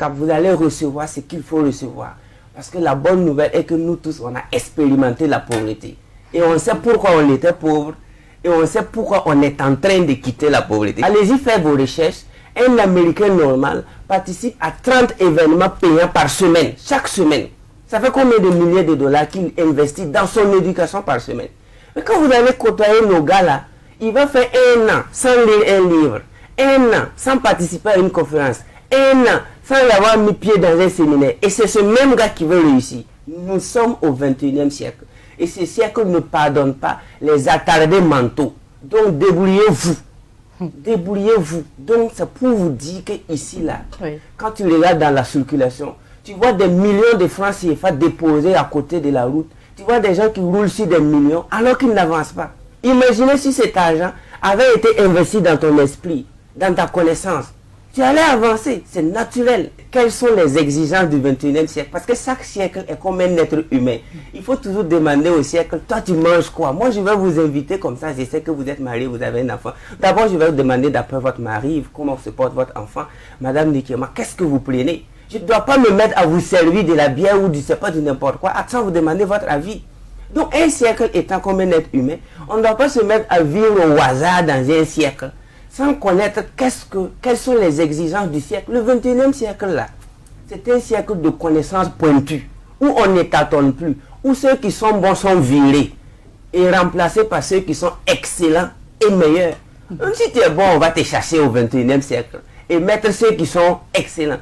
handicap, vous allez recevoir ce qu'il faut recevoir. Parce que la bonne nouvelle est que nous tous, on a expérimenté la pauvreté. Et on sait pourquoi on était pauvre. Et on sait pourquoi on est en train de quitter la pauvreté. Allez-y faire vos recherches. Un Américain normal participe à 30 événements payants par semaine, chaque semaine. Ça fait combien de milliers de dollars qu'il investit dans son éducation par semaine? Mais quand vous allez côtoyer nos gars là, il va faire 1 an sans lire un livre, 1 an sans participer à une conférence, 1 an sans avoir mis pied dans un séminaire. Et c'est ce même gars qui veut réussir. Nous sommes au 21e siècle. Et ce siècle ne pardonne pas les attardés mentaux. Donc débrouillez-vous. Débrouillez-vous. Donc c'est pour vous dire que ici là, quand tu regardes dans la circulation, tu vois des millions de francs CFA déposés à côté de la route. Tu vois des gens qui roulent sur des millions alors qu'ils n'avancent pas. Imaginez si cet argent avait été investi dans ton esprit, dans ta connaissance. Tu allais avancer, c'est naturel. Quelles sont les exigences du 21e siècle? Parce que chaque siècle est comme un être humain. Il faut toujours demander au siècle, toi tu manges quoi? Moi je vais vous inviter comme ça, je sais que vous êtes marié, vous avez un enfant. D'abord je vais vous demander d'après votre mari, comment se porte votre enfant. Madame Nikema, qu'est-ce que vous prenez? Je ne dois pas me mettre à vous servir de la bière ou du c'est pas de n'importe quoi, sans vous demander votre avis. Donc un siècle étant comme un être humain, on ne doit pas se mettre à vivre au hasard dans un siècle, sans connaître quelles sont les exigences du siècle. Le 21e siècle là, c'est un siècle de connaissances pointues, où on ne tâtonne plus, où ceux qui sont bons sont virés et remplacés par ceux qui sont excellents et meilleurs. Même si tu es bon, on va te chasser au 21e siècle et mettre ceux qui sont excellents.